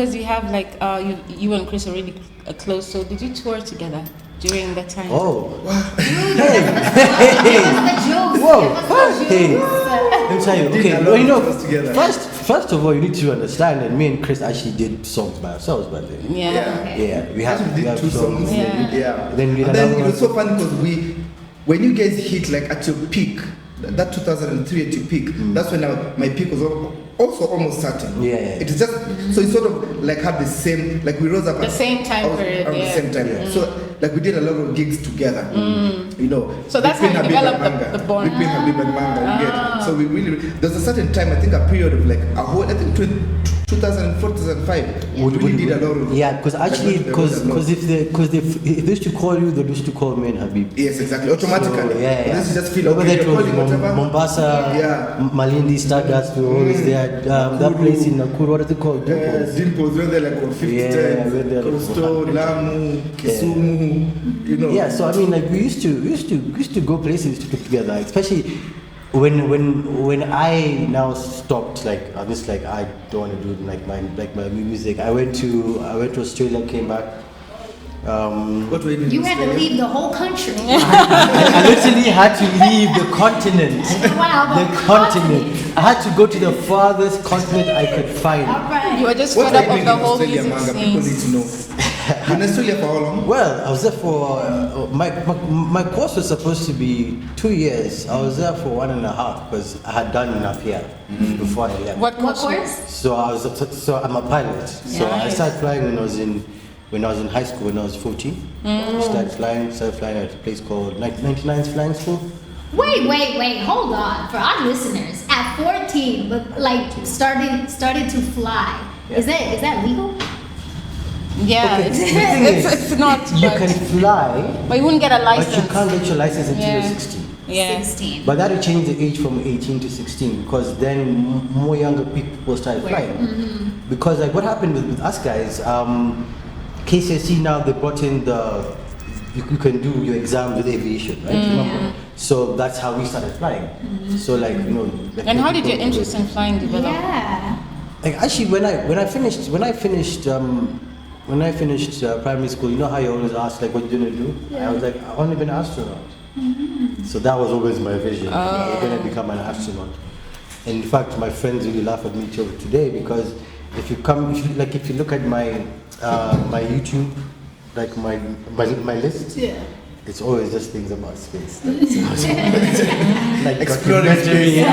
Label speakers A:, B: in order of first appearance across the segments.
A: because you have like you and Chris are really close. So did you tour together during that time?
B: Oh,
C: Hey.
B: whoa, hey. Let me tell you. Okay, well, you know, first of all, you need to understand that me and Chris actually did songs by ourselves back then.
A: Yeah.
B: We have
C: two songs.
A: Yeah.
B: Then we
C: And then it was so funny because when you guys hit like at your peak, that 2003 at your peak, that's when my peak was also almost starting.
B: Yeah.
C: It is just so it sort of like had the same, like we rose up
A: The same time period,
C: around the same time. So like we did a lot of gigs together. You know.
A: So that's how you
C: Habib
A: developed
C: and Manga.
A: the bond.
C: Between Habib and Manga, you get. So we really there's a certain time, I think a period of like a whole, I think 2004, 2005. We really did a lot of.
B: Yeah, because actually, because if they used to call you, they used to call me and Habib.
C: Yes, exactly. Automatically.
B: So, yeah.
C: This is just feel
B: Whether
C: okay.
B: it was Mombasa, Malindi, Stardust, we were always there. That place in Nakuru, what is it called?
C: Dimples, when they're like 50 times. Coastal, Lamu, Kisumu, you know.
B: Yeah, so I mean, like we used to go places to get together, especially when I now stopped. Like I'm just like I don't want to do like my music. I went to Australia, came back.
C: What were you doing?
D: You had to leave the whole country.
B: I literally had to leave the continent.
D: Wow,
B: the continent. I had to go to the farthest continent I could find.
A: You were just
C: What
A: fed
C: were
A: up
C: you
A: of
C: doing
A: the
C: in
A: whole
C: Australia,
A: music
C: Manga?
A: scene.
C: People need to know. In Australia for how long?
B: Well, I was there for my course was supposed to be 2 years. I was there for 1.5 because I had done enough here before I left.
A: What
D: What
A: course?
D: course?
B: So I'm a pilot. So I started flying when I was in high school when I was 14. Started flying at a place called 99's Flying School.
D: Wait, hold on. For our listeners, at 14, but like started to fly.
B: Yeah.
D: Is that legal?
A: Yeah,
B: Okay, the thing is,
A: it's not.
B: You
A: but,
B: can fly,
A: but you wouldn't get a license.
B: but you can't get your license until you're
A: Yeah.
B: 16.
A: Yeah.
D: 16.
B: But that will change the age from 18 to 16 because then more younger people started flying. Because like what happened with us guys, KCSE now they brought in you can do your exam with aviation, right? Remember? So that's how we started flying. So like Like
A: And how did your interest in flying develop?
D: Yeah.
B: Like actually when I finished primary school, you know how you always ask like what you gonna do? I was like I want to be an astronaut. So that was always my vision. I was gonna become an astronaut. And in fact, my friends really laugh at me till today because if you look at my my YouTube, like my list, it's always just things about space. Like documentary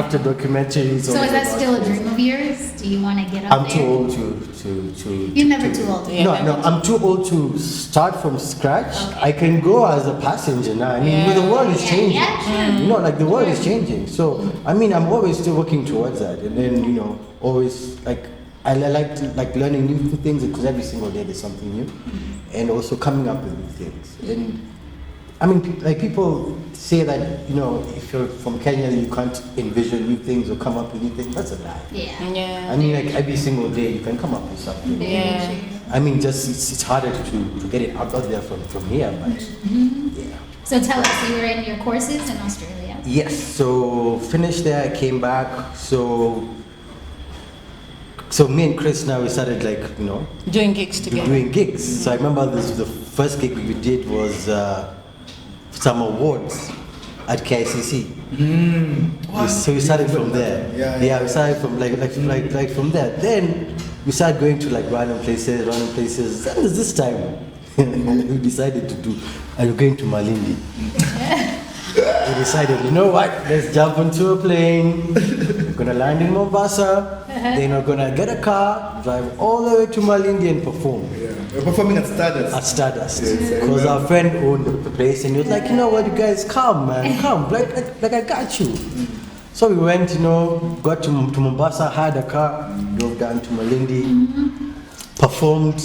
B: after documentary.
D: So is that still a dream of yours? Do you want to get up
B: I'm
D: there?
B: too old to.
D: You're never too old.
B: No, I'm too old to start from scratch. I can go as a passenger now. I mean, the world is changing. Like the world is changing. So, I mean, I'm always still working towards that. And then, always like, I like learning new things because every single day there's something new. And also coming up with new things. And I mean, like people say that, if you're from Kenya, you can't envision new things or come up with new things. That's a lie.
A: Yeah.
B: I mean, like every single day you can come up with something.
A: Yeah.
B: I mean, just it's harder to get it out there from here, but yeah.
D: So tell us, you were in your courses in Australia?
B: Yes. So finished there, I came back. So me and Chris now we started
A: Doing gigs together.
B: doing gigs. So I remember the first gig we did was some awards at KICC. So we started from there. Yeah, we started from like from there. Then we started going to like random places. Then there's this time we decided to do, and we're going to Malindi. We decided, you know what? Let's jump onto a plane. We're gonna land in Mombasa. Then we're gonna get a car, drive all the way to Malindi and perform.
C: We're performing at Stardust.
B: At Stardust, because our friend owned the place, and he was like, you know what, you guys come, man, come, like I got you. So we went, got to Mombasa, had a car, drove down to Malindi, performed.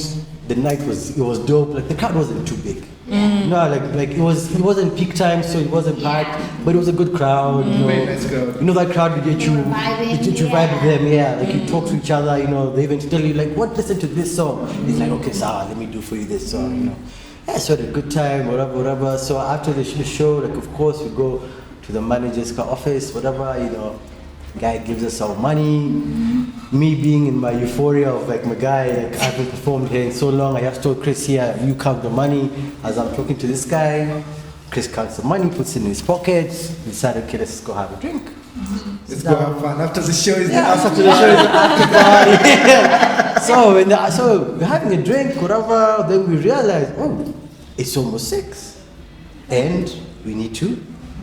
B: The night was dope. Like the crowd wasn't too big. No, like it wasn't peak time, so it wasn't packed, but it was a good crowd.
C: Very nice crowd.
B: That crowd would get you vibe with them. Yeah, like you talk to each other. They even tell you like, what, listen to this song. It's like, okay, Sarah, let me do for you this song. Yeah, so had a good time, whatever. So after the show, like of course we go to the manager's office, whatever. Guy gives us our money. Me being in my euphoria of like my guy, like I haven't performed here in so long. I just told Chris here, you count the money. As I'm talking to this guy, Chris counts the money, puts it in his pocket. We decided, okay, let's go have a drink.
C: Let's go have fun. After the show is
B: After the show is the after party. So we're having a drink, whatever. Then we realize, oh, it's almost 6, and we need to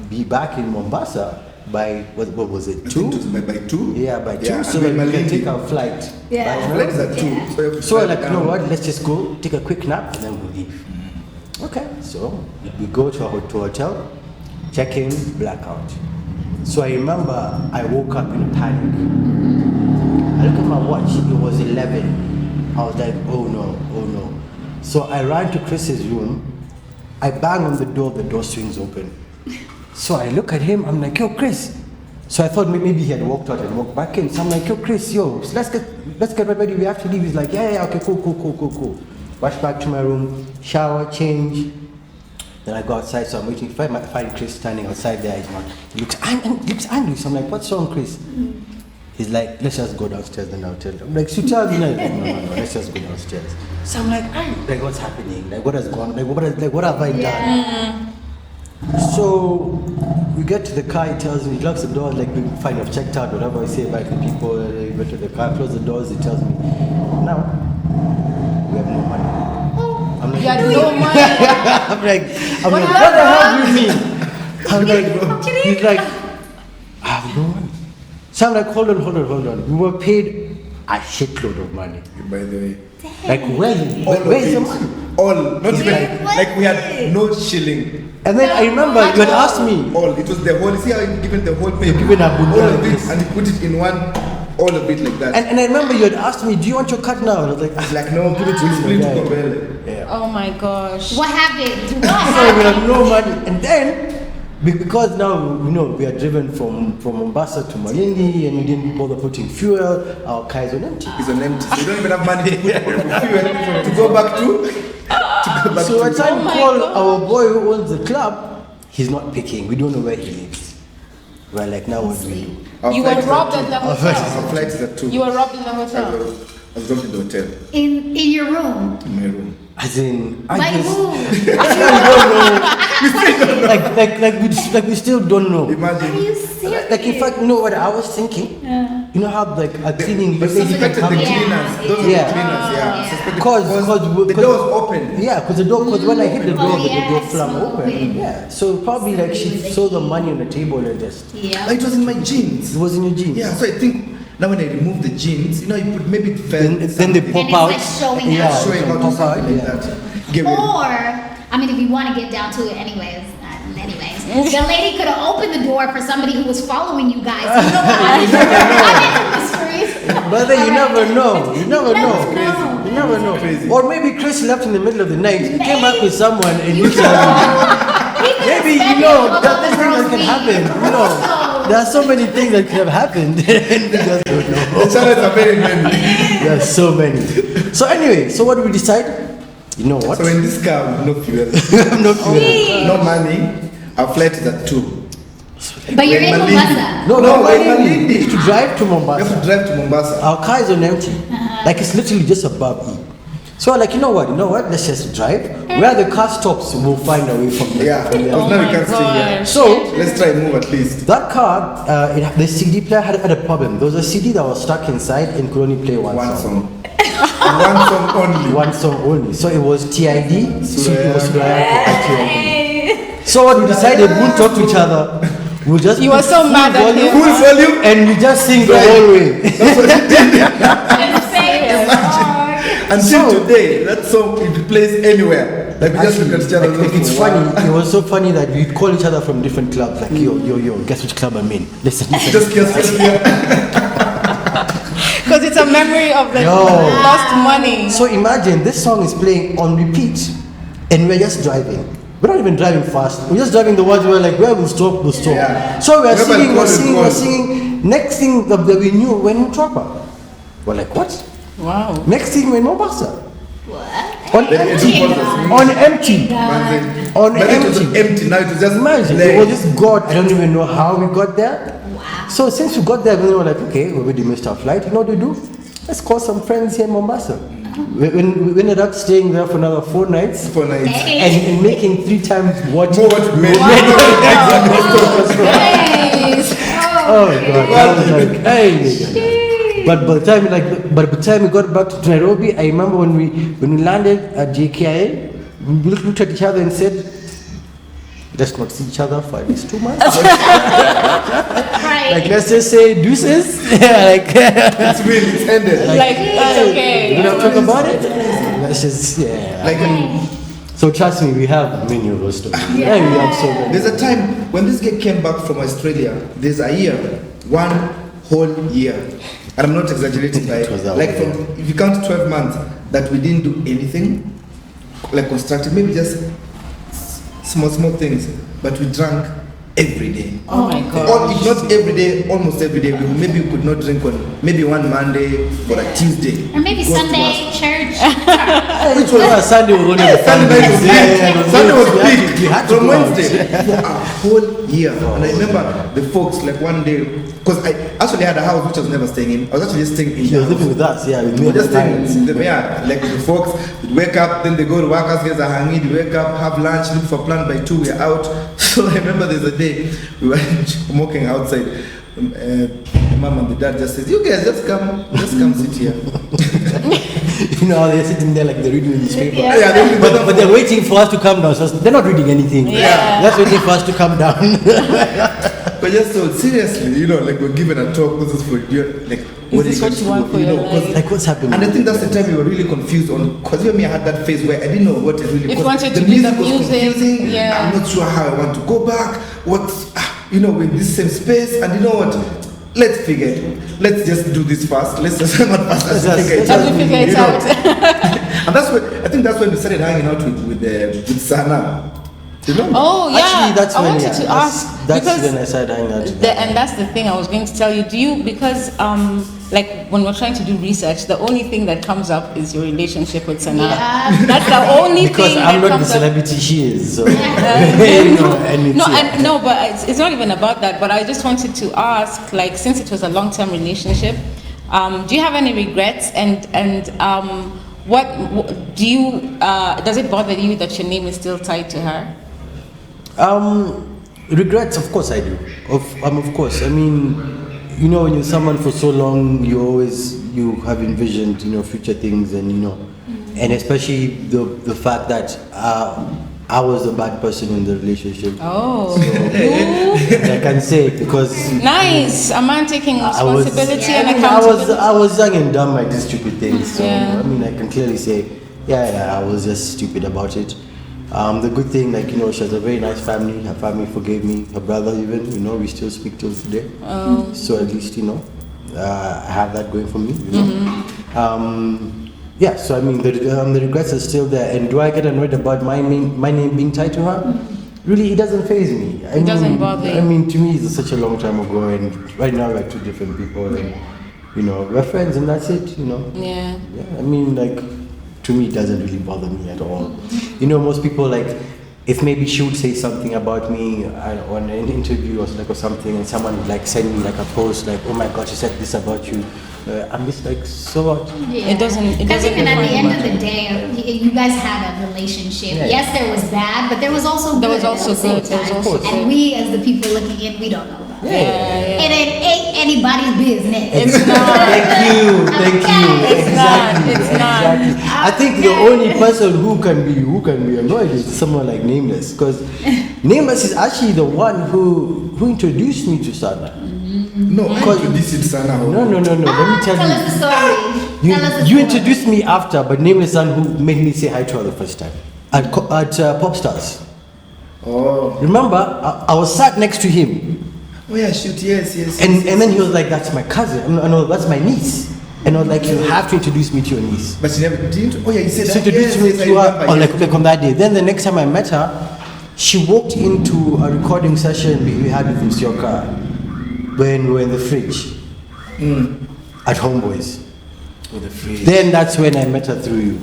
B: be back in Mombasa by what was it? 2?
C: By 2?
B: Yeah, by 2.
C: Yeah,
B: so
C: and
B: that we can
C: Malindi.
B: take our flight.
D: Yeah.
C: Flight is at 2.
D: Yeah.
C: So, you have to
B: So
C: fly
B: like, you know
C: down.
B: what? Let's just go take a quick nap and then we'll leave. Okay, so we go to a hotel, check in, blackout. So I remember I woke up in a panic. I look at my watch, it was 11. I was like, oh no. So I ran to Chris's room, I bang on the door swings open. So I look at him, I'm like, yo, Chris. So I thought maybe he had walked out and walked back in. So I'm like, yo, Chris, let's get ready, we have to leave. He's like, yeah, okay, cool. Rush back to my room, shower, change. Then I go outside, so I'm waiting. If I find Chris standing outside there, he looks angry. So I'm like, what's wrong, Chris? He's like, let's just go downstairs and I'll tell you. I'm like, so tell me, no, let's just go downstairs. So I'm like, what's happening? Like, what has gone? What have I done? So we get to the car, he tells me, he locks the door, like we find I've checked out, whatever I say about the people, we go to the car, close the doors, he tells me, now, we have no money. I'm like,
A: You had no money.
B: I'm like, what the hell do you mean? I'm like, he's like, I have no money. So I'm like, hold on. We were paid a shitload of money.
C: By the way.
B: Like, where's the money?
C: All, not even,
D: Yeah.
C: like we had no shilling.
B: And then I remember you had asked me,
C: All, it was the whole, see how you given the whole paper?
B: given a bundle
C: all of
B: like
C: it,
B: this.
C: and you put it in one, all of it like that.
B: and I remember you had asked me, do you want your cut now? And I was like,
C: It's like, no, give it to me,
B: Yeah.
C: to
B: yeah.
A: Oh my gosh.
D: What happened?
B: So we had no money. And then, because now, we are driven from Mombasa to Malindi and we didn't bother putting fuel, our car is on empty.
C: It's an empty. So you don't even have money to put fuel to go back to.
B: So by the time we
A: my
B: call
A: God.
B: our boy who owns the club, he's not picking. We don't know where he lives. We're like, now what do we do?
C: Our
A: You
C: flight
A: were
C: is
A: robbed
C: at
A: at the
C: 2.
A: hotel.
C: Our flight is at 2.
A: You were robbed in the
C: I
A: hotel.
C: was dropped in the hotel,
D: In your room.
C: in my room.
B: As in, I
D: By
B: just,
D: who?
B: like we still don't know.
D: Are
C: Imagine.
D: you serious?
B: Like in fact, you know what I was thinking? You know how like a cleaning
C: But
B: lady can
C: suspected
B: come
C: the
B: in?
C: cleaners. Those are
B: Yeah.
C: the cleaners, yeah.
D: Yeah.
C: Suspected
B: Cause
C: the door was open.
B: Yeah, because when I hit the door,
D: Oh,
B: the door
D: yes,
B: flung open.
D: open.
B: Yeah, so probably like she saw the money on the table and just
D: Yeah.
C: It was in my jeans.
B: it was in your jeans.
C: Yeah, so I think now when I remove the jeans, you put maybe it fell.
B: Then they
C: something.
B: pop
D: And it's
B: out.
D: like showing
B: yeah,
D: out.
C: Showing
B: it
C: out
B: can
C: to
B: pop out.
C: something like
B: Yeah.
C: that. Give it.
D: Or, I mean, if you want to get down to it anyways, the lady could have opened the door for somebody who was following you guys. You know what I mean? I'm into mysteries.
B: Brother, you
D: Alright.
B: never know. You never know.
D: know.
B: You never know.
C: Crazy.
B: Or maybe Chris left in the middle of the night, came back with someone, and you
D: You
B: tell me.
D: He could have
B: Maybe
D: spent
B: you
D: it
B: know
D: on
B: that
D: the
B: thing
D: girl's
B: that can
D: feet.
B: happen. You know, there are so many things that could have happened, and we just don't know.
C: The channels are very many.
B: There are so many. So anyway, so what do we decide? You know what?
C: So in this car, no fuel,
B: I'm not feeling.
C: no money. Our flight is at 2.
D: But you're in
C: Malindi.
D: Mombasa.
B: No,
C: No,
B: we're
C: Malindi.
B: to drive to
C: We have
B: Mombasa.
C: to drive to Mombasa.
B: Our car is on empty. Like it's literally just above me. So I'm like, you know what? Let's just drive. Where the car stops, we'll find a way from there.
C: Yeah,
B: From there.
C: because now we can't stay here.
B: So
C: Let's try and move at least.
B: that car, the CD player had a problem. There was a CD that was stuck inside and could only play one
C: One
B: song.
C: song. One song only.
B: One song only. So it was TID. So it was
C: Swear.
B: So what we decided, we'll talk to each other. We'll just
A: You were
B: put
A: so
B: full
A: mad at
B: volume,
A: him.
C: Full volume.
B: and we just sing the whole way.
C: Until
B: So-
C: today, that song it plays anywhere. Like we just look at each other.
B: Like, it's funny. It was so funny that we'd call each other from different clubs. Like yo, guess which club I'm in? Listen.
C: Just here.
A: Because it's a memory of the
B: Yo.
A: lost money.
B: So imagine this song is playing on repeat, and we're just driving. We're not even driving fast. We're just driving the ones where like where we'll stop, we'll stop.
C: Yeah.
B: So we're
C: Wherever
B: singing,
C: the
B: we're
C: call is
B: singing, we're
C: called.
B: singing. Next thing that we knew, we're in Trapper. We're like, what?
A: Wow.
B: Next thing we're in Mombasa.
D: What?
B: On
C: Then it
B: empty.
C: was us.
B: On empty.
C: Man,
B: On
C: but it was
B: empty.
C: empty. Now it was just
B: Imagine,
C: playing.
B: it was just God. I don't even know how we got there.
D: Wow.
B: So since we got there, we were like, okay, we already missed our flight. You know what we do? Let's call some friends here in Mombasa. We ended up staying there for another 4 nights.
C: 4 nights.
B: And making 3 times what?
C: More what we made.
B: Oh God! I was like, hey. But by the time we got back to Nairobi, I remember when we landed at JKIA, we looked at each other and said, let's not see each other for at least 2 months. Like, let's just say deuces. Like,
C: It's really, it's ended.
A: Like, it's okay.
B: We don't talk about it. Let's just,
C: Like,
B: so trust me, we have many of those stories. Yeah, we have so many.
C: there's a time when this guy came back from Australia, there's a year, 1 whole year. And I'm not exaggerating,
B: It was that
C: like
B: way,
C: from, if you count 12 months, that we didn't do anything, like constructive, maybe just small things, but we drank every day.
A: Oh my God.
C: Or if not every day, almost every day. Maybe we could not drink on maybe one Monday or a Tuesday.
D: Or maybe
C: Goes to
D: Sunday,
C: us.
D: church.
B: Which was Sunday, we were going to the
C: Sunday night was big. Sunday was
B: we had to
C: big.
B: go
C: From
B: out.
C: Wednesday for a whole year. And I remember the folks, like one day, because I actually had a house which I was never staying in. I was actually just staying in.
B: He was living with us, yeah, with
C: We
B: me
C: were
B: at
C: just
B: the
C: staying
B: time.
C: in the like the folks would wake up, then they go to work, as guys are hanging, they wake up, have lunch, look for plan by 2, we're out. So I remember there's a day we were walking outside. The mom and the dad just says, "You guys just come sit here."
B: You know, they're sitting there like they're reading the newspaper.
C: Yeah,
B: But they're waiting for us to come down. So they're not reading anything.
A: Yeah.
B: They're just waiting for us to come down.
C: But just so seriously, you know, like we're given a talk. This is for you, like
A: Is this what you want for your life?
B: Like, what's happening?
C: And I think that's the time we were really confused on, because you and me, I had that phase where I didn't know what it really
A: If you
C: was.
A: wanted
C: The
A: to do the
C: music was
A: music,
C: confusing.
A: yeah.
C: I'm not sure how I want to go back. You know, we're in this same space, and you know what? Let's figure it. Let's just do this fast. Let's just not fast. Let's figure it out.
A: Let me figure it
C: You know?
A: out.
C: And that's when I think that's when we started hanging out with Sana. You know?
A: Oh yeah.
B: Actually, that's
A: I
B: when,
A: wanted
B: yeah,
A: to
B: that's-
A: ask
B: that's
A: because
B: when I started hanging out with her.
A: and that's the thing I was going to tell you. Do you because like when we're trying to do research, the only thing that comes up is your relationship with Sana.
D: Yeah.
A: That's the only
B: Because
A: thing
B: I'm
A: that
B: not the
A: comes up.
B: celebrity she is. So, you know, and it's,
A: No,
B: yeah.
A: no, but it's not even about that. But I just wanted to ask, like, since it was a long-term relationship, do you have any regrets? And what do you? Does it bother you that your name is still tied to her?
B: Regrets, of course I do. Of course. I mean, you know, when you're someone for so long, you have envisioned, you know, future things, and you know, and especially the fact that I was the bad person in the relationship.
A: Oh,
B: I can say because
A: nice! A man taking
B: I was,
A: responsibility and
B: I mean,
A: accountability.
B: I was young and dumb. I did stupid things. So
A: Yeah.
B: I mean, I can clearly say, yeah, I was just stupid about it. The good thing, like, you know, she has a very nice family. Her family forgave me. Her brother, even, you know, we still speak till today.
A: Oh.
B: So at least, you know, I have that going for me. You know. Yeah. So I mean, the regrets are still there. And do I get annoyed about my name being tied to her? Really, it doesn't faze me.
A: It doesn't bother you.
B: I mean, to me, it's such a long time ago, and right now we're 2 different people, and you know, we're friends, and that's it. You know.
A: Yeah.
B: Yeah, I mean, like, to me, it doesn't really bother me at all. You know, most people, like, if maybe she would say something about me on an interview or something, and someone would like send me like a post, like, oh my God, she said this about you. I'm just like, so what?
A: It doesn't.
D: Because even at the
A: define
D: end
A: you.
D: of the day, you guys had a relationship.
B: Yeah.
D: Yes, there was bad, but there was also
A: There
D: good.
A: was also
D: at the same
A: good, there was
D: time.
A: also
B: good.
D: And we, as the people looking in, we don't know about it.
A: Yeah.
D: It ain't anybody's business.
A: It's not.
B: Thank you.
A: It's
B: Exactly.
A: not, it's not.
B: Exactly. I think the only person who can be annoyed is someone like Nameless, because Nameless is actually the one who introduced me to Sana.
C: No, I introduced you to Sana.
B: No. Let me tell
D: Tell
B: you.
D: us the story.
B: You,
D: Tell us the
B: you
D: story.
B: introduced me after, but Nameless Son who made me say hi to her the first time at Popstars.
C: Oh.
B: Remember, I was sat next to him,
C: Oh yeah, shoot, yes.
B: and then he was like, "That's my cousin. No, that's my niece." And I was like, "You have to introduce me to your niece."
C: But she never didn't. Oh yeah, you said
B: So
C: that.
B: introduced me
C: Yes, I
B: to her,
C: remember,
B: on
C: yes.
B: like on that day. Then the next time I met her, she walked into a recording session we had with Msioka when we were in the fridge at Homeboys.
C: With the fridge.
B: Then that's when I met her through you.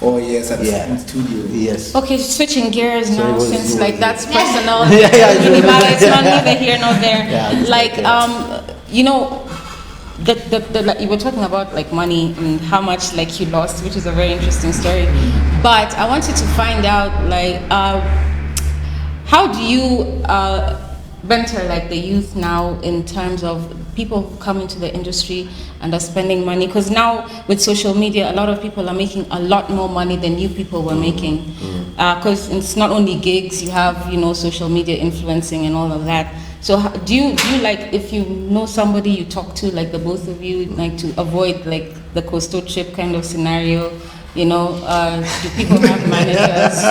C: Oh yes, at
B: Yeah.
C: in studio.
B: Yes.
A: Okay, switching gears
B: So
A: now,
B: it was-
A: since
B: it
A: like
B: was-
A: that's personal.
B: Yeah, yeah,
A: It really
B: yeah.
A: matters. It's not neither here nor there.
B: Yeah, just
A: like,
B: like that.
A: you know, like, you were talking about like money and how much like you lost, which is a very interesting story. But I wanted to find out like, how do you mentor like the youth now in terms of people who come into the industry and are spending money? Because now with social media, a lot of people are making a lot more money than you people were making. Because it's not only gigs, you have, you know, social media influencing and all of that. So do you like, if you know somebody you talk to, like the both of you, like to avoid like the coastal trip kind of scenario, you know, do people have managers?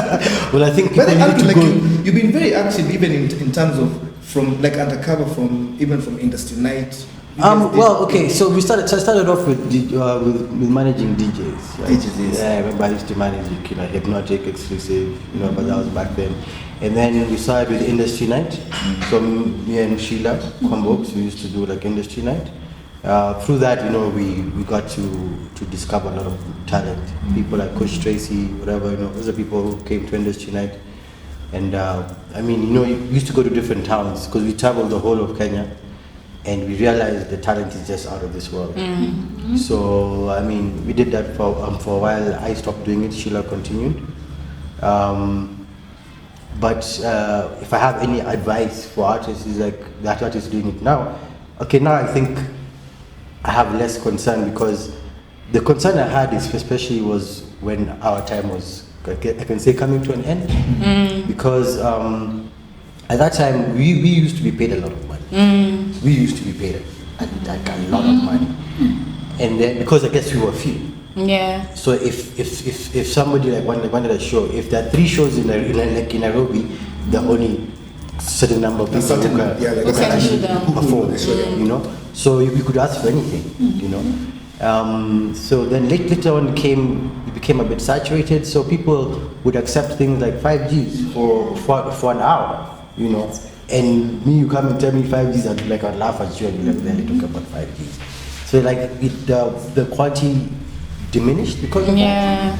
B: Well, I think people
C: But
B: need
C: actually,
B: to
C: like
B: go.
C: you've been very active even in terms of from like undercover from even from industry night. You guys did-
B: Well, okay, so I started off with managing DJs. Right?
C: DJs, yes.
B: Yeah, I remember I used to manage, you know, Hypnotic, Exclusive, you know, but that was back then. And then we started with industry night. So me and Sheila Kwambok, we used to do like industry night. Through that, you know, we got to discover a lot of talent. People like Coach Tracy, whatever, you know, those are people who came to industry night. And I mean, you know, we used to go to different towns because we traveled the whole of Kenya. And we realized the talent is just out of this world. So, I mean, we did that for a while. I stopped doing it, Sheila continued. But if I have any advice for artists, is like that artist doing it now. Okay, now I think I have less concern because the concern I had is especially was when our time was, I can say, coming to an end. Because at that time, we used to be paid a lot of money. We used to be paid like a lot of money. And then, because I guess we were few.
A: Yeah.
B: So if somebody like wanted a show, if there are 3 shows in Nairobi, there are only certain number of people
C: certain-
B: who can,
C: yeah, like
B: who
C: a
B: can
C: certain
B: actually
C: people who
B: perform,
C: can show them.
B: you know. So we could ask for anything, you know. So then later on it became a bit saturated. So people would accept things like 5Gs for an hour, you know. And me, you come and tell me 5Gs, I'd laugh at you and be like, "Then you talk about 5Gs." So like the quality diminished because of that.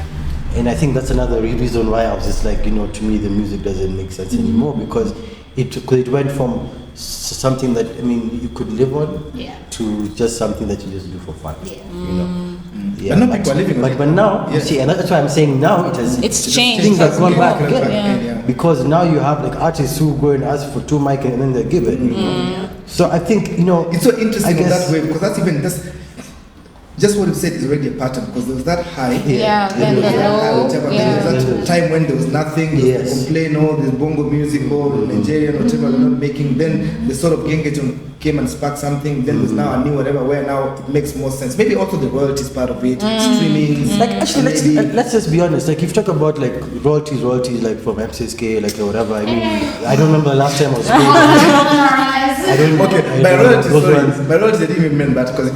B: And I think that's another reason why I was just like, you know, to me the music doesn't make sense anymore because it went from something that, I mean, you could live on to just something that you just do for fun. You know? Yeah.
C: But now people are living on it.
B: But now, you
C: Yes.
B: see, and that's why I'm saying now
A: It's changed.
B: things have gone back
C: Yeah.
B: again.
C: Yeah.
B: Because now you have like artists who go and ask for 2 mic and then they give it. You know? So I think, you know,
C: It's so interesting
B: I
C: in
B: guess-
C: that way because that's just what you said is already a pattern because there was that high.
A: Yeah, then the low.
C: Whichever,
A: Yeah.
C: There was that time when there was nothing, there was
B: Yes.
C: complain, oh, there's bongo music, or Nigerian, whatever they're not making. Then the sort of Gengeton came and sparked something. Then there's now a new whatever where now it makes more sense. Maybe also the royalties part of it, streaming.
B: Like actually,
C: maybe-
B: let's just be honest. Like if you talk about like royalties, like from MCSK, like or whatever. I mean, I don't remember the last time I was paid. I don't.
C: Okay,
B: I
C: by
B: don't know,
C: royalties,
B: those
C: sorry.
B: ones.
C: By royalties, I didn't even mean that because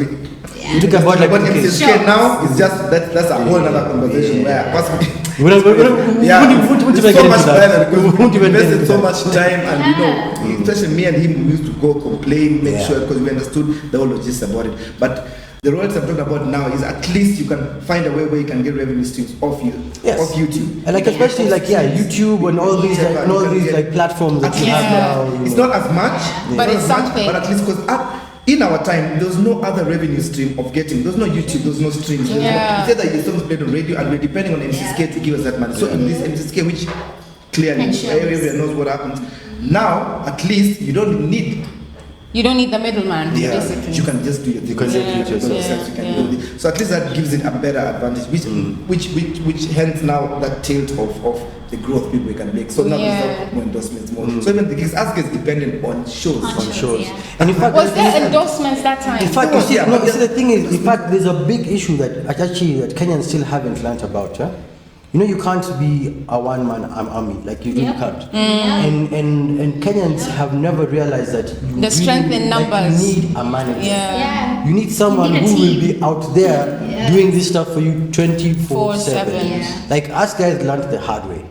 B: You talk about like
C: what
B: okay.
C: MCSK now is just that's a whole other conversation where
B: We won't even
C: there's
B: get
C: so
B: into
C: much
B: that.
C: better because
B: We won't
C: we
B: even get
C: invested
B: into
C: so
B: that.
C: much time and you know, especially me and him, we used to go complain, make
B: Yeah.
C: sure because we understood the whole logistics about it. But the royalties I'm talking about now is at least you can find a way where you can get revenue streams off off YouTube.
B: And like especially like YouTube and all these like, and all these like platforms that
C: At
B: you
C: least
B: have now.
C: it's not as much,
A: But
C: not
A: it's
C: as much,
A: something.
C: but at least because in our time, there was no other revenue stream of getting. There was no YouTube, there was no streams. There was
A: Yeah.
C: no, it's either your songs played on radio and we're depending on MCSK to give us that money. So in this MCSK, which clearly
D: And shows.
C: everyone knows what happens. Now, at least you don't need.
A: You don't need the middleman, basically.
C: You can just do your thing.
B: You can just do it yourself.
C: yourself. You can
A: Yeah.
C: do it. So at least that gives it a better advantage, which hence now that tilt of the growth people can make. So now there's more endorsements, more. So even the gigs, us gets dependent on shows.
B: On shows.
D: Yeah.
B: And in fact,
A: Was there endorsements that time?
B: in fact, you see,
C: Yeah,
B: the thing is, in fact, there's a big issue that actually that Kenyans still haven't learned about. you can't be a one-man army, like you
D: Yep.
B: can't.
D: Mm.
B: And Kenyans have never realized that you
A: The strength in
B: like,
A: numbers.
B: you need a manager.
D: Yeah.
B: You need someone
D: You need a
B: who will
D: team.
B: be out there
D: Yes.
B: doing this stuff for you 24/7.
A: 4/7.
D: Yeah.
B: Like us guys learned the hard way,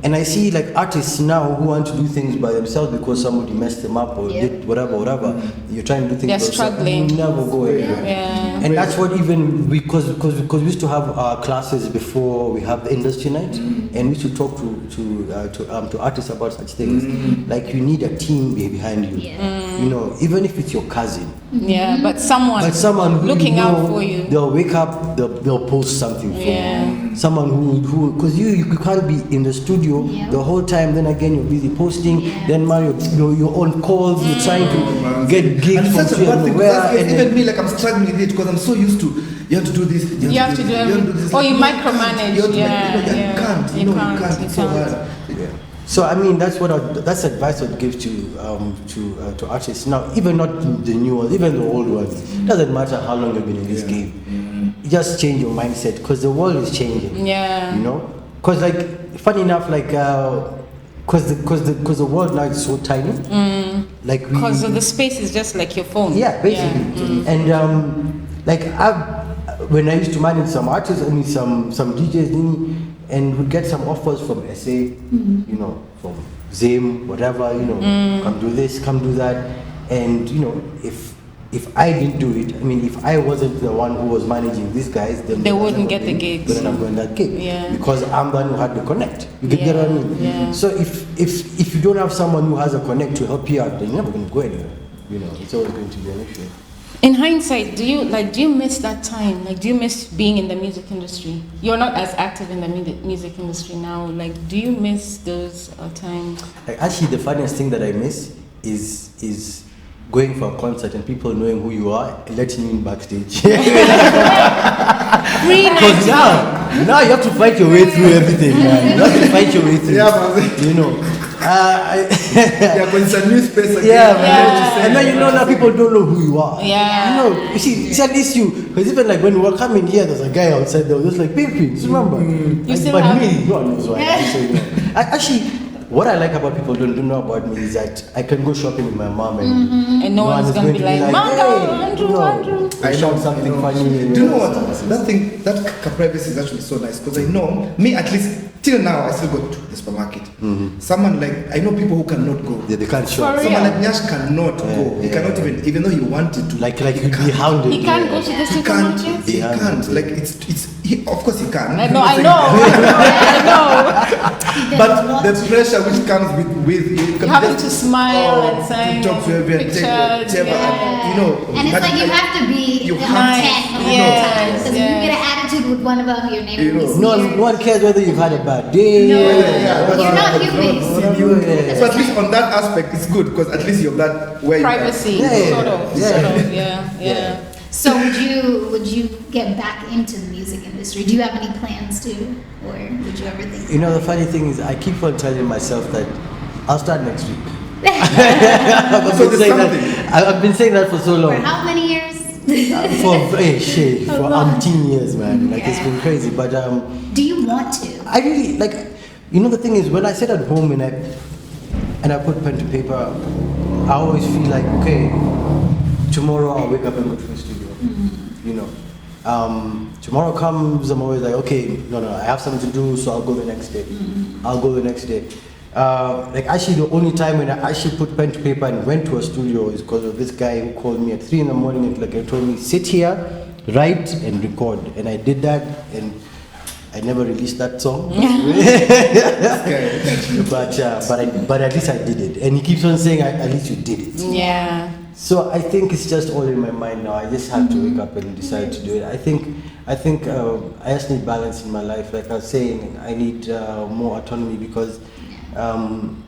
B: And I see like artists now who want to do things by themselves because somebody messed them up or
D: Yeah.
B: did whatever. You're trying to do things
A: They're
B: by yourself,
A: struggling.
B: you never go anywhere.
A: Yeah.
B: And that's what even because we used to have our classes before we have the industry night, and we used to talk to artists about such things. Like you need a team behind you.
D: Yeah.
B: Even if it's your cousin.
A: Yeah, but someone
B: Who
A: looking
B: you
A: out
B: know,
A: for you.
B: They'll wake up, they'll post something for
A: Yeah.
B: you. Someone who because you can't be in the studio
D: Yeah.
B: the whole time. Then again you're busy posting.
D: Yeah.
B: Then man, you're on calls. You're trying to get gigs
C: And
B: from
C: it's such a bad thing,
B: nowhere.
C: because
B: And
C: even me, like I'm struggling with it because I'm so used to you have to do this.
A: You have to do everything.
C: this.
A: Or you
C: No,
A: micromanage.
C: you have to,
A: Yeah,
C: like, you
A: yeah.
C: can't.
A: You
C: You
A: can't,
C: can't.
A: you
C: It's so
A: can't.
C: hard.
B: So I mean that's advice I'd give to artists now, even not the new ones, even the old ones. Doesn't matter how long you've been in this game. You just change your mindset because the world is changing.
A: Yeah.
B: Because like funny enough, like because the world now is so tiny. Like
A: Because the space is just like your phone.
B: yeah, basically. And like when I used to manage some artists, I mean some DJs, and would get some offers from SA, from Zim, whatever, come do this, come do that, and if I didn't do it, I mean, if I wasn't the one who was managing these guys, then
A: They wouldn't get the gigs.
B: Then I'm going that gig,
A: Yeah.
B: because I'm the one who had the connect. You get what I mean?
A: Yeah.
B: So if you don't have someone who has a connect to help you out, then you're never going to go anywhere. It's always going to be an issue.
A: In hindsight, do you miss that time? Like, do you miss being in the music industry? You're not as active in the music industry now. Like, do you miss those times?
B: Like, actually, the funniest thing that I miss is going for a concert and people knowing who you are and letting you in backstage.
A: Free
B: Because
A: night.
B: now you have to fight your way through everything, man. You have to fight your way through.
C: Yeah, man. Yeah, but it's a new space again.
B: Yeah, man.
A: Yeah.
B: And then now people don't know who you are.
A: Yeah.
B: You see, it's an issue. Because even like when we were coming here, there's a guy outside there who was like, Bigpins, remember?
A: You still
B: but
A: have
B: me,
A: it?
B: no one knows why. Actually, what I like about people don't know about me is that I can go shopping with my mom
A: And no one's gonna be like, Manga, Andrew.
B: I know something funny.
C: Do you know what? That privacy is actually so nice because I know me at least till now I still go to the supermarket. Someone like I know people who cannot go.
B: They can't shop.
A: For
C: Someone
A: real?
C: like Nyash cannot go. He cannot even though he wanted to.
B: Like you'd be hounded.
A: He can't go to the
C: He can't.
A: supermarket?
C: He can't. Like of course he can.
A: I know.
C: But the pressure which comes with
A: You having to smile and sign
C: to talk to everyone, take
A: pictures,
C: whatever,
A: yeah.
D: And it's like you have to be
C: You
D: on
C: have
D: 10 all
A: to.
D: the time. Because if
A: Yes,
D: you get an attitude with one of them, your name
C: You know.
D: is
B: No one cares whether you've had a bad day.
D: You're not human.
C: So at least on that aspect, it's good because at least you have that where
A: Privacy,
B: Yeah.
A: sort of, yeah.
D: So would you get back into the music industry? Do you have any plans to, or would you ever think?
B: The funny thing is, I keep on telling myself that I'll start next week. I've been saying that for so
D: For
B: long.
D: how many years?
B: For umpteen years, man. Like it's been crazy. But
D: Do you want to?
B: I really like. The thing is, when I sit at home and I put pen to paper, I always feel like, okay, tomorrow I'll wake up and go to the studio. Tomorrow comes, I'm always like, okay, no, I have something to do, so I'll go the next day. Like actually the only time when I actually put pen to paper and went to a studio is because of this guy who called me at 3 in the morning and like told me, sit here, write and record. And I did that and I never released that song. but at least I did it. And he keeps on saying, at least you did it.
A: Yeah.
B: So I think it's just all in my mind now. I just have to wake up and decide to do it. I think I just need balance in my life. Like I was saying, I need more autonomy because I'm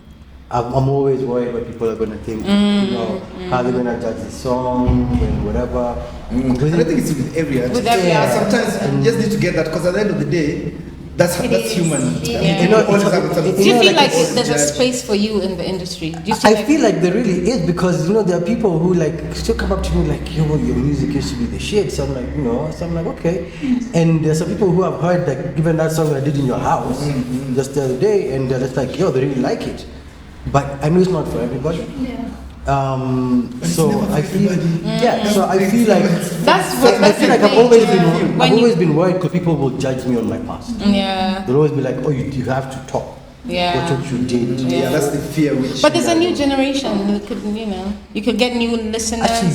B: always worried what people are going to think. How they're going to judge the song and whatever.
C: And I think it's with every artist.
A: With every artist.
C: Sometimes you just need to get that because at the end of the day, That's human.
D: Yeah.
B: You know,
C: Always have some-
A: Do you
B: know,
A: feel like
B: it's-
A: there's a
C: judge.
A: space for you in the industry? Do you
B: I feel like there really is, because there are people who still come up to me like, yo, your music used to be the shit. So I'm like, so I'm like, okay. And there's some people who have heard even that song I did in your house just the other day, and they're just like, yo, they really like it. But I know it's not for everybody.
D: Yeah.
B: So I feel, so I feel like
A: That's
B: I feel like I've
A: thing.
B: always
A: When
B: I've
A: you-
B: always been worried because people will judge me on my past.
A: Yeah.
B: They'll always be like, oh, you have to talk.
A: Yeah.
B: What you did.
C: Yeah, that's the fear which.
A: But there's a new generation. You could get new listeners.
B: Actually,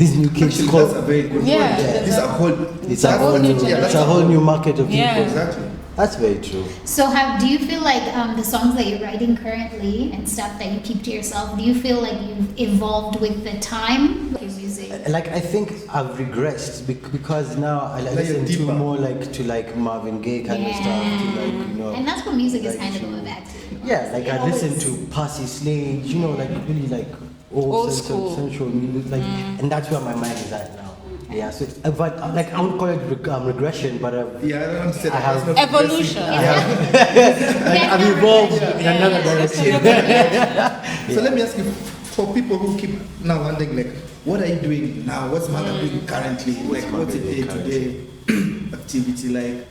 B: these new kids
C: Actually,
B: call
C: that's a very good
A: Yeah,
C: point.
A: there's
C: It's
A: a-
C: a whole.
B: it's a whole new
C: yeah,
B: it's a whole new market of people.
A: Yeah.
C: Exactly.
B: That's very true.
D: So do you feel like the songs that you're writing currently and stuff that you keep to yourself, do you feel like you've evolved with the time? Your music.
B: Like I think I've regressed because now I
C: Like
B: listen
C: you're
B: to
C: deeper.
B: more to Marvin Gaye kind of stuff. To
D: And that's what music is
B: like
D: kind of
B: to-
D: going back to.
B: Yeah, like
D: It
B: I listen
D: always-
B: to Percy Slade, like really like
A: Old school.
B: sensual music, and that's where my mind is at now. Yeah, so but I won't call it regression, but
C: Yeah, I don't understand.
B: I have-
C: That's not
A: Evolution.
B: I've evolved in another direction.
C: So let me ask you, for people who keep now wondering, like, what are you doing now? What's Manga doing currently? Like, what's a day-to-day activity like?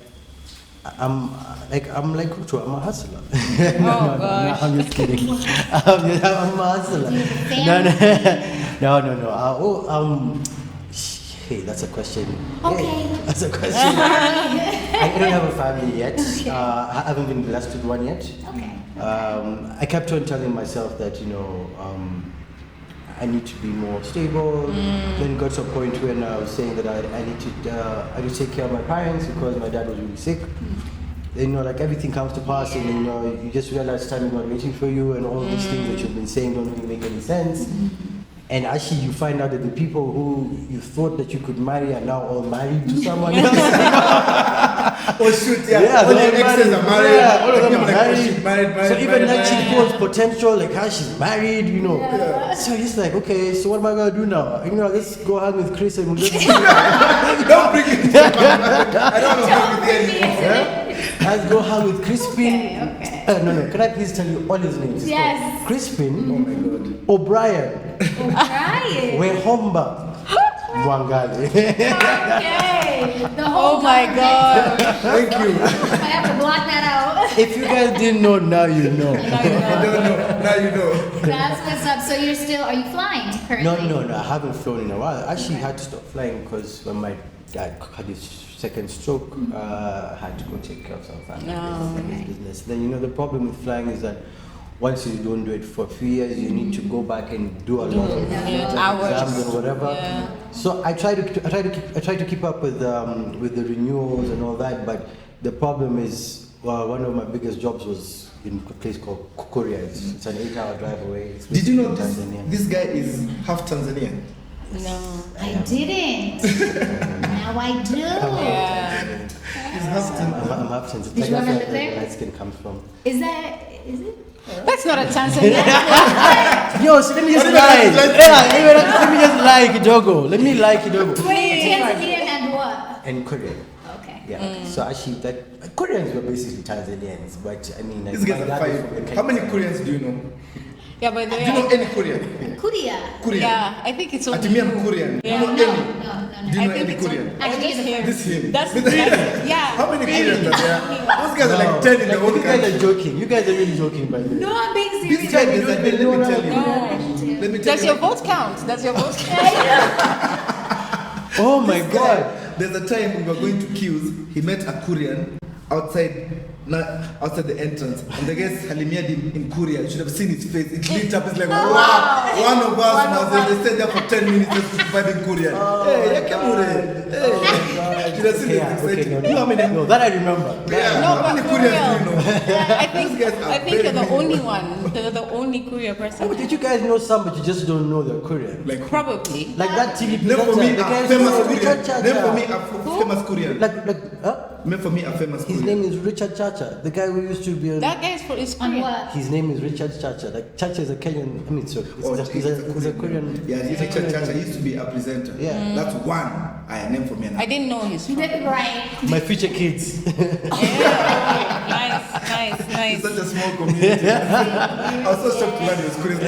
B: I'm like Kutu, I'm a hustler.
A: Oh, gosh.
B: I'm just kidding. I'm a hustler. No. Hey, that's a question.
D: Okay.
B: Hey, that's a question. I don't have a family yet. I haven't been blessed with one yet.
D: Okay.
B: I kept on telling myself that I need to be more stable. Then got to a point when I was saying that I need to take care of my parents because my dad was really sick. Then like everything comes to pass, and you just realize time is not waiting for you, and all these things that you've been saying don't really make any sense. And actually, you find out that the people who you thought that you could marry are now all married to someone else.
C: Oh shoot, yeah.
B: Yeah,
C: all
B: they're
C: your exes
B: married.
C: are married.
B: Yeah, all of them
C: You're
B: are
C: like, oh,
B: married.
C: shit, married.
B: So even that chick holds potential, like how she's married, So it's like, okay, so what am I gonna do now? Let's go hang with Chris and we'll just
C: Don't bring it. I don't know who it is.
B: let's go hang with Crispin.
D: Okay.
B: No. Can I please tell you all his names? It's
D: Yes.
B: called Crispin.
C: Oh my god.
B: O'Brien.
D: Right.
B: Wehomba. Mwangale.
D: Okay. The whole
A: Oh my God.
C: Thank you.
D: I have to block that out.
B: If you guys didn't know, now you know.
C: I don't know. Now you know.
D: That's what's up. So are you flying currently?
B: No. I haven't flown in a while. I actually had to stop flying because when my dad had his second stroke, I had to go take care of some family business. Then the problem with flying is that once you don't do it for 3 years, you need to go back and do a lot of
A: Hours.
B: exams and whatever.
A: Yeah.
B: So I try to keep up with the renewals and all that. But the problem is, one of my biggest jobs was in a place called Kukuria. It's an 8-hour drive away. It's
C: Did you know
B: in
C: this,
B: Tanzania.
C: this guy is half Tanzanian?
A: No.
D: I didn't. Now I do.
A: Yeah.
C: He's half Tanzanian.
B: I'm half Tanzanian.
D: Did you ever
B: That's
D: live
B: where
D: there?
B: the light skin comes from.
D: Is it?
A: That's not a Tanzanian.
B: Yo, so let me just lie. Let me just lie, Kidogo. Let me lie, Kidogo.
D: Wait, Tanzanian and what?
B: And Korean.
D: Okay.
B: Yeah. So actually, Koreans were basically Tanzanians, but I mean,
C: These guys are five. How many Koreans do you know?
A: Yeah, by the
C: Do you know
A: way.
C: any Korean?
D: Korea.
C: Korean.
A: Yeah, I think it's only
C: Atimi, I'm
A: you.
C: Korean.
A: Yeah.
C: Do you know any?
D: No.
C: Do you
A: I
C: know
A: think
C: any
A: it's
C: Korean?
A: only-
D: Actually,
A: just him.
C: This him.
A: That's yeah.
C: How many
A: really.
C: Koreans are there? Those guys are like 10 in the whole
B: You guys
C: country.
B: are joking. You guys are really joking, by the way.
D: No, I'm being serious.
C: This guy is like, let me tell you.
A: No.
C: Let me tell
A: Does
C: you.
A: your vote count? Does your vote count?
B: Oh my
C: This
B: God.
C: guy, there's a time we were going to queues, he met a Korean outside the entrance, and the guy salimiad him in Korean. You should have seen his face. It lit up. It's like, wow, one of us. They stayed there for 10 minutes just providing Korean. Hey, Yakemure. Hey, should have seen his
B: Okay,
C: face.
B: no,
C: You know how many?
B: no, that I remember.
C: Yeah,
A: No,
C: how
A: but
C: many
A: for
C: Koreans
A: real.
C: do you know?
A: I think
C: These guys are
A: you're the
C: very
A: only one. They're the only Korea person.
B: Oh, did you guys know some, but you just don't know they're Korean?
C: Like,
A: Probably.
B: Like that TV
C: name for me
B: presenter, the
C: a
B: guy
C: famous
B: who-
C: Korean. Name for me a
A: Who?
C: famous Korean.
B: Like,
C: Made for me a famous
B: His
C: Korean.
B: name is Richard Chacha, the guy who used to be on.
A: That guy is
D: On
A: Korean.
D: what?
B: His name is Richard Chacha. Like Chacha is a Kenyan. I mean, so he's a Korean.
C: Yeah, he's a Chacha. He used to be a presenter.
B: Yeah.
C: That's one I named for me.
A: I didn't know his.
D: Right.
B: My future kids.
A: Nice.
C: It's such a small community. I was so shocked to learn he was Korean.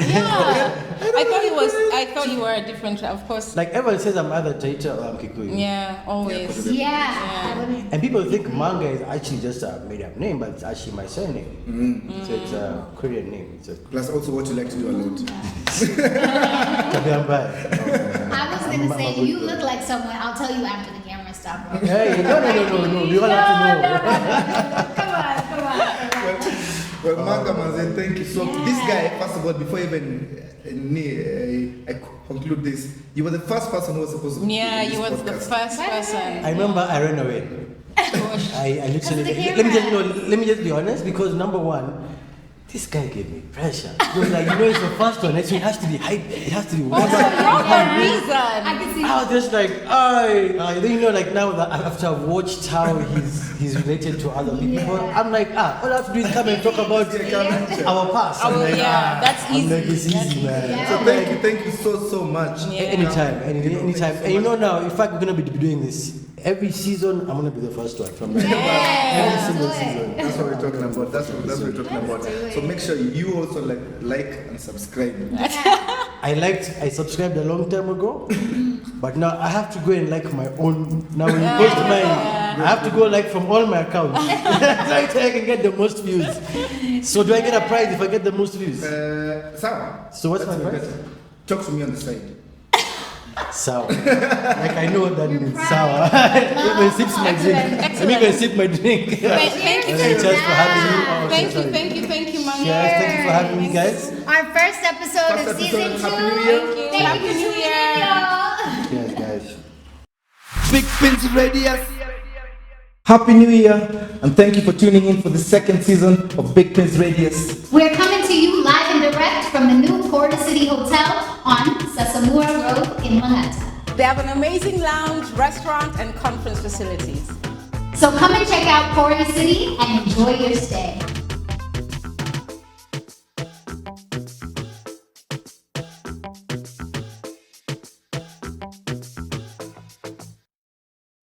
A: I thought you were a different, of course.
B: Like everyone says, I'm either Taita or I'm Kikuyu.
A: Yeah, always.
D: Yeah.
B: And people think Manga is actually just a made-up name, but it's actually my surname. So it's a Korean name. It's a
C: Plus also what you like to do a lot.
B: Kabiambai.
D: I was gonna say you look like someone. I'll tell you after the camera stops.
B: Hey, no. We all have to know.
D: Come on.
C: Well, Manga Manze, thank you. So this guy, first of all, before even I conclude this, you were the first person who was supposed to be
A: Yeah,
C: in this
A: you was the
C: podcast.
A: first person.
B: I remember I ran away. I literally,
D: Because of the
B: let me just be honest, because number one, this guy gave me pressure. He was like, it's the first one, so it has to be hype, it has to be
A: Oh, so you're the reason.
D: I can see.
B: I was just like, then like now that after I've watched how he's related to other people, I'm like, all I have to do is come and talk about our past. I'm like,
A: that's
B: I'm
A: easy.
B: like, it's easy, man.
D: Yeah.
C: So thank you so much.
A: Yeah.
B: Anytime.
C: Thank
B: And now, in fact, we're gonna be doing this every season. I'm gonna be the first one from now.
D: Yeah,
B: Every single
D: do it.
B: season.
C: That's what we're talking about. That's what we're talking about. So make sure you also like and subscribe.
B: I subscribed a long time ago, but now I have to go and like my own. Now when you post mine, I have to go like from all my accounts so I can get the most views. So do I get a prize if I get the most views?
C: Sawa.
B: So what's
C: That's
B: my
C: way
B: prize?
C: better. Talk to me on the side.
B: Sour. Like I know what that means. Sour. Even sips my drink. Let me even sip my drink.
A: Thank you.
B: Cheers for having me. Oh,
A: Thank
B: sorry.
A: you, Manga.
B: Cheers. Thank you for having me, guys.
D: Our first episode of season 2.
C: Happy New Year.
A: Thank you.
D: Thank
A: Happy
D: you,
A: New Year.
D: y'all.
B: Cheers, guys.
C: Bigpins Radius. Happy New Year, and thank you for tuning in for the second season of Bigpins Radius.
D: We're coming to you live and direct from the new Port City Hotel on Sasamura Road in Manhattan.
A: They have an amazing lounge, restaurant, and conference facilities.
D: So come and check out Port City and enjoy your stay.